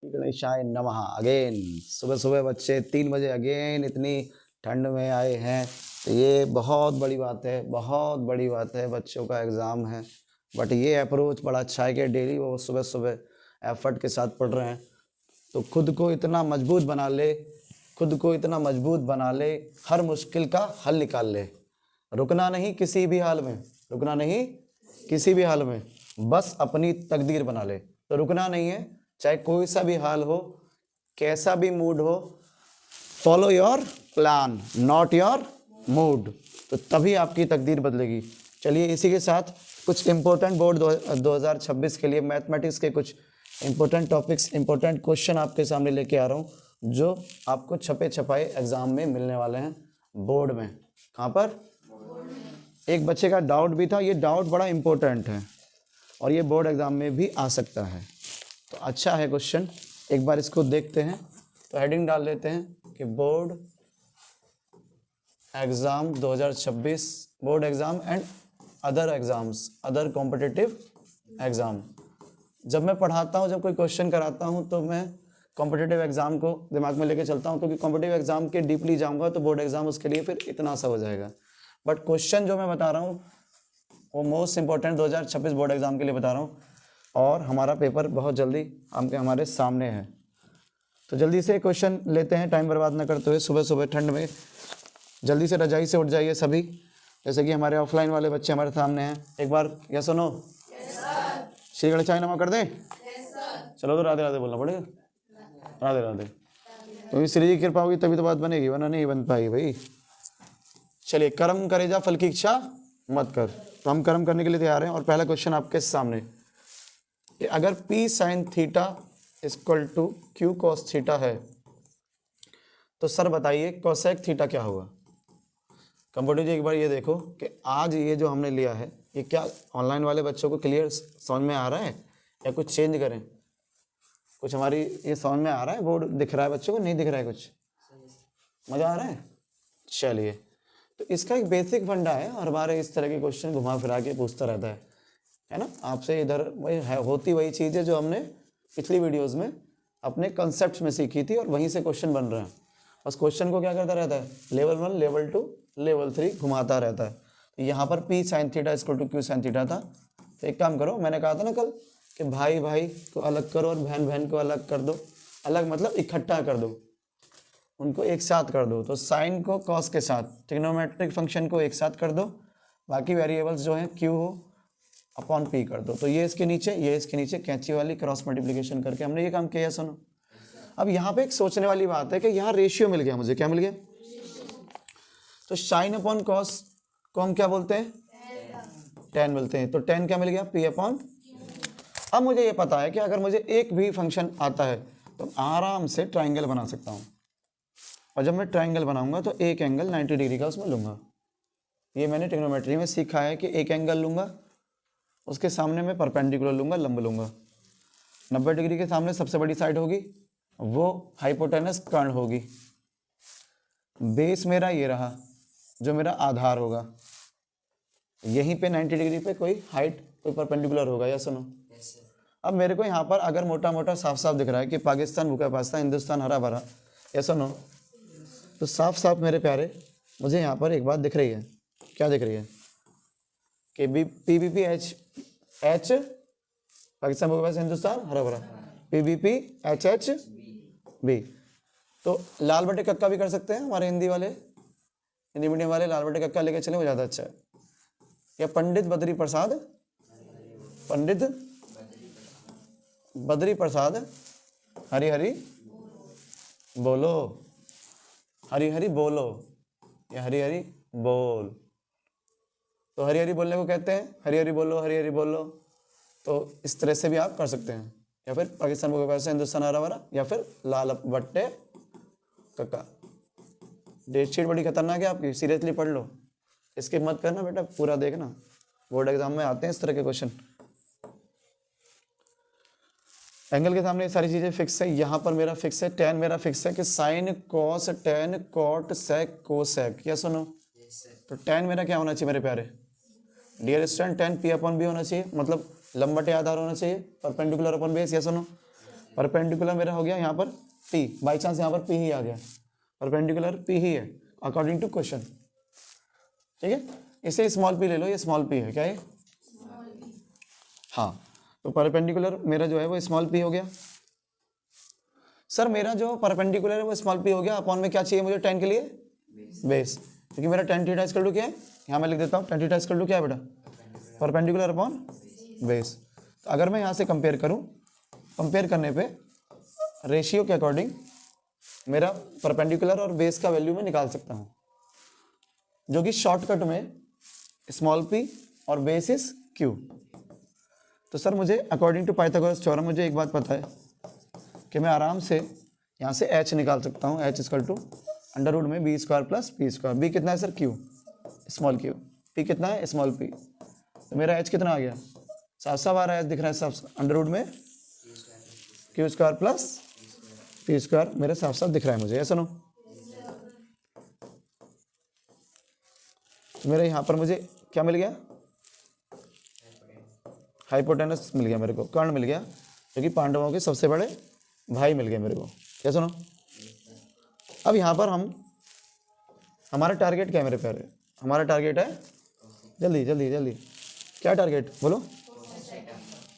गणेशाय नमः। अगेन सुबह सुबह बच्चे 3 बजे अगेन इतनी ठंड में आए हैं, तो ये बहुत बड़ी बात है, बहुत बड़ी बात है। बच्चों का एग्ज़ाम है, बट ये अप्रोच बड़ा अच्छा है कि डेली वो सुबह सुबह एफर्ट के साथ पढ़ रहे हैं। तो खुद को इतना मजबूत बना ले, खुद को इतना मजबूत बना ले, हर मुश्किल का हल निकाल ले। रुकना नहीं किसी भी हाल में, रुकना नहीं किसी भी हाल में, बस अपनी तकदीर बना ले। तो रुकना नहीं है, चाहे कोई सा भी हाल हो, कैसा भी मूड हो, follow your plan not your mood, तो तभी आपकी तकदीर बदलेगी। चलिए इसी के साथ कुछ इंपॉर्टेंट बोर्ड 2026 के लिए मैथमेटिक्स के कुछ इंपॉर्टेंट टॉपिक्स, इंपॉर्टेंट क्वेश्चन आपके सामने लेके आ रहा हूँ, जो आपको छपे छपाए एग्जाम में मिलने वाले हैं बोर्ड में। कहाँ पर? एक बच्चे का डाउट भी था, ये डाउट बड़ा इंपॉर्टेंट है और ये बोर्ड एग्जाम में भी आ सकता है। तो अच्छा है क्वेश्चन, एक बार इसको देखते हैं। तो हेडिंग डाल लेते हैं कि board exam 2026, board exam and other exams, other competitive exam. जब मैं पढ़ाता हूँ, जब कोई क्वेश्चन कराता हूँ, तो मैं कॉम्पिटिटिव एग्ज़ाम को दिमाग में लेके चलता हूँ, क्योंकि कॉम्पिटिटिव एग्ज़ाम के डीपली जाऊँगा तो बोर्ड एग्ज़ाम उसके लिए फिर इतना सा हो जाएगा। बट क्वेश्चन जो मैं बता रहा हूँ वो मोस्ट इंपॉर्टेंट 2026 बोर्ड एग्ज़ाम के लिए बता रहा हूँ, और हमारा पेपर बहुत जल्दी हमारे सामने है। तो जल्दी से क्वेश्चन लेते हैं, टाइम बर्बाद न करते हुए। सुबह सुबह ठंड में जल्दी से रजाई से उठ जाइए सभी, जैसे कि हमारे ऑफलाइन वाले बच्चे हमारे सामने हैं। एक बार यस और नो? श्री गणेशाय नमः कर दें? चलो तो राधे राधे बोलना पड़ेगा, राधे राधे। तो श्री जी की कृपा होगी तभी तो बात बनेगी, वरना नहीं बन पाएगी भाई। चलिए, कर्म करे जा फल की इच्छा मत कर। तो हम कर्म करने के लिए तैयार हैं, और पहला क्वेश्चन आपके सामने, अगर P sin theta equal to Q cos theta है, तो सर बताइए कोसेक थीटा क्या होगा? कंप्यूटर जी एक बार ये देखो कि आज ये जो हमने लिया है, ये क्या ऑनलाइन वाले बच्चों को क्लियर समझ में आ रहा है या कुछ चेंज करें? कुछ हमारी ये समझ में आ रहा है, बोर्ड दिख रहा है बच्चों को, नहीं दिख रहा है? कुछ मज़ा आ रहा है? चलिए, तो इसका एक बेसिक फंडा है, और हमारे इस तरह के क्वेश्चन घुमा फिरा के पूछता रहता है ना आपसे। इधर वही है, होती वही चीज़ है जो हमने पिछली वीडियोस में अपने कंसेप्ट में सीखी थी, और वहीं से क्वेश्चन बन रहे हैं। बस क्वेश्चन को क्या करता रहता है, लेवल 1, लेवल 2, लेवल 3 घुमाता रहता है। तो यहाँ पर P sin theta equal to Q sin theta था। तो एक काम करो, मैंने कहा था ना कल कि भाई भाई को अलग करो और बहन बहन को अलग कर दो। अलग मतलब इकट्ठा कर दो, उनको एक साथ कर दो। तो साइन को कॉस के साथ, ट्रिग्नोमेट्रिक फंक्शन को एक साथ कर दो, बाकी वेरिएबल्स जो हैं Q हो अपॉन P कर दो। तो ये इसके नीचे, ये इसके नीचे, कैंची वाली क्रॉस मल्टीप्लिकेशन करके हमने ये काम किया। सुनो, अब यहाँ पे एक सोचने वाली बात है कि यहाँ रेशियो मिल गया मुझे। क्या मिल गया? तो साइन अपॉन कॉस को हम क्या बोलते हैं? tan बोलते हैं। तो tan क्या मिल गया? P upon. अब मुझे ये पता है कि अगर मुझे एक भी फंक्शन आता है तो आराम से ट्राइंगल बना सकता हूँ, और जब मैं ट्राइंगल बनाऊंगा तो एक एंगल 90 डिग्री का उसमें लूँगा। ये मैंने ट्रिग्नोमेट्री में सीखा है कि एक एंगल लूँगा, उसके सामने मैं परपेंडिकुलर लूँगा, लंब लूँगा। 90 डिग्री के सामने सबसे बड़ी साइड होगी, वो हाइपोटेनस कर्ण होगी। बेस मेरा ये रहा, जो मेरा आधार होगा। यहीं पे 90 डिग्री पे कोई हाइट, कोई परपेंडिकुलर होगा। या सुनो, अब मेरे को यहाँ पर अगर मोटा मोटा साफ साफ दिख रहा है कि पाकिस्तान भूखा प्यासा, हिंदुस्तान हरा भरा, या सुनो, तो साफ साफ मेरे प्यारे मुझे यहाँ पर एक बात दिख रही है। क्या दिख रही है? कि PBP H पाकिस्तान भूखा प्यासा, हिंदुस्तान हरा भरा, PBP HH B। तो लाल बटे कक्का भी कर सकते हैं हमारे हिंदी वाले, हिंदी मीडियम वाले, लाल बटे कक्का लेके चले, वो ज़्यादा अच्छा है। या पंडित बद्री प्रसाद, पंडित बद्री प्रसाद हरी हरी बोलो, हरी हरी बोलो, या हरी हरी बोल। तो हरी हरी बोलने को कहते हैं, हरी हरी बोलो, हरी हरी बोलो। तो इस तरह से भी आप कर सकते हैं, या फिर पाकिस्तान भूखा प्यासा, हिंदुस्तान हरा भरा, या फिर लाल बट्टे कक्का। डेट शीट बड़ी खतरनाक है आपकी, सीरियसली पढ़ लो, इसके मत करना बेटा, पूरा देखना, बोर्ड एग्जाम में आते हैं इस तरह के क्वेश्चन। एंगल के सामने ये सारी चीज़ें फिक्स है। यहाँ पर मेरा फिक्स है, tan मेरा फिक्स है कि sine cos tan cot sec cosec. या सुनो, तो tan मेरा क्या होना चाहिए मेरे प्यारे dear student? tan P upon B होना चाहिए, मतलब लंबटे आधार होना चाहिए, परपेंडिकुलर अपॉन बेस। या सुनो, परपेंडिकुलर मेरा हो गया यहाँ पर P, बाई चांस यहाँ पर P ही आ गया, परपेंडिकुलर P ही है अकॉर्डिंग टू क्वेश्चन, ठीक है। इसे स्मॉल p ले लो, ये स्मॉल p है, क्या है? हाँ, तो परपेंडिकुलर मेरा जो है वो स्मॉल p हो गया। सर मेरा जो परपेंडिकुलर है वो स्मॉल p हो गया, अपॉन में क्या चाहिए मुझे tan के लिए? बेस, क्योंकि मेरा tan थीटा इक्वल टू क्या है, यहाँ मैं लिख देता हूँ, tan थीटा इक्वल टू क्या है बेटा? Perpendicular upon base. तो अगर मैं यहाँ से कंपेयर करूँ, कंपेयर करने पे रेशियो के अकॉर्डिंग मेरा परपेंडिकुलर और बेस का वैल्यू मैं निकाल सकता हूँ, जो कि शॉर्टकट में स्मॉल p और बेस इज q। तो सर मुझे अकॉर्डिंग टू पाइथागोरस थ्योरम मुझे एक बात पता है कि मैं आराम से यहाँ से h निकाल सकता हूँ, h equal to under root में B square plus P square. B कितना है sir? q, small q। p कितना है? Small p। तो मेरा h कितना आ गया? साफ साफ आ रहा है, h दिख रहा है साफ, अंडर रूट में q square plus P square मेरे साफ साफ दिख रहा है मुझे, ऐसा नो? तो मेरे यहाँ पर मुझे क्या मिल गया? हाइपोटेनस मिल गया मेरे को, कर्ण मिल गया, क्योंकि पांडवों के सबसे बड़े भाई मिल गए मेरे को, क्या सुनो? अब यहाँ पर हमारा टारगेट क्या है मेरे प्यारे? हमारा टारगेट है, जल्दी जल्दी जल्दी, क्या टारगेट बोलो?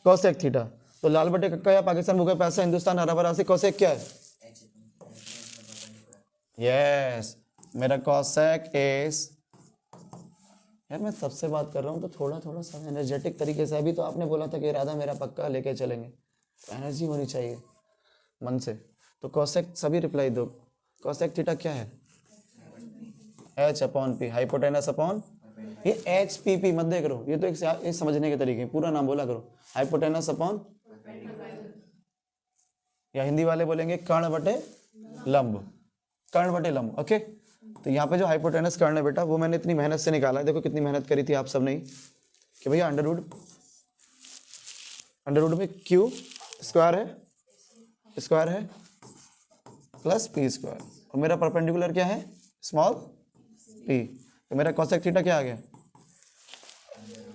Cosec theta. तो लाल बटे कक्का या पाकिस्तान भूखा पैसा हिंदुस्तान हरा भरा से कोसेक क्या है? यस, मेरा कोसेक इज, यार मैं सबसे बात कर रहा हूँ तो थोड़ा थोड़ा सा एनर्जेटिक तरीके से। अभी तो आपने बोला था कि इरादा मेरा पक्का लेके चलेंगे, तो एनर्जी होनी चाहिए मन से। तो कोसेक सभी रिप्लाई दो, कोसेक थीटा क्या है? h upon P, hypotenuse upon, ये एच पी पी मत दे करो, ये तो एक समझने के तरीके, पूरा नाम बोला करो, हाइपोटेनस अपॉन, या हिंदी वाले बोलेंगे कर्ण बटे लंब, कर्ण बटे लंब, ओके। तो यहाँ पे जो हाइपोटेनस कर्ण है बेटा, वो मैंने इतनी मेहनत से निकाला है, देखो कितनी मेहनत करी थी आप सब ने, कि भैया अंडर रूट में q स्क्वायर है प्लस p स्क्वायर, और मेरा परपेंडिकुलर क्या है? Small p। तो मेरा कोसेक थीटा क्या आ गया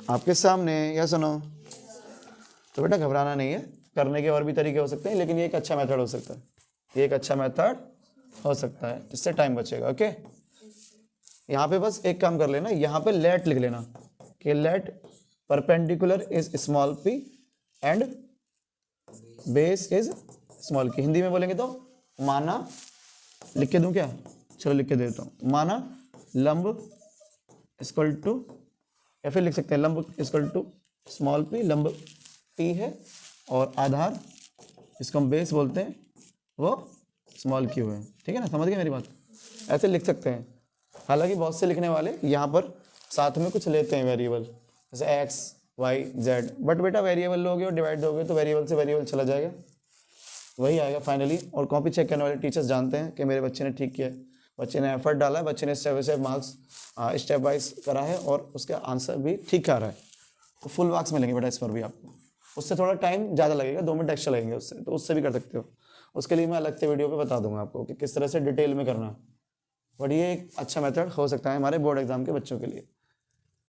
आपके सामने, या सुनो? तो बेटा घबराना नहीं है, करने के और भी तरीके हो सकते हैं, लेकिन ये एक अच्छा मेथड हो सकता है, ये एक अच्छा मेथड हो सकता है, इससे टाइम बचेगा, ओके। यहाँ पे बस एक काम कर लेना, यहाँ पे लेट लिख लेना कि let perpendicular is small p and base is small q। Hindi में बोलेंगे तो माना, लिख के दूं क्या? चलो लिख के देता हूँ, माना लंब इक्वल टू, या फिर लिख सकते हैं लंब इक्वल टू स्मॉल p, लंब p है और आधार, इसको हम बेस बोलते हैं, वो स्मॉल q है, ठीक है ना? समझ गए मेरी बात? ऐसे लिख सकते हैं। हालांकि बहुत से लिखने वाले यहाँ पर साथ में कुछ लेते हैं वेरिएबल, जैसे x y z, बट बेटा वेरिएबल लोगे और डिवाइड दोगे तो वेरिएबल से वेरिएबल चला जाएगा, वही आएगा फाइनली। और कॉपी चेक करने वाले टीचर्स जानते हैं कि मेरे बच्चे ने ठीक किया है, बच्चे ने एफर्ट डाला है, बच्चे ने step by step marks step wise करा है और उसका आंसर भी ठीक आ रहा है, तो फुल मार्क्स मिलेंगे बेटा इस पर भी आपको। उससे थोड़ा टाइम ज़्यादा लगेगा, 2 मिनट एक्स्ट्रा लगेंगे उससे, तो उससे भी कर सकते हो। उसके लिए मैं अलग से वीडियो पे बता दूंगा आपको कि किस तरह से डिटेल में करना है, बट ये एक अच्छा मेथड हो सकता है हमारे बोर्ड एग्जाम के बच्चों के लिए।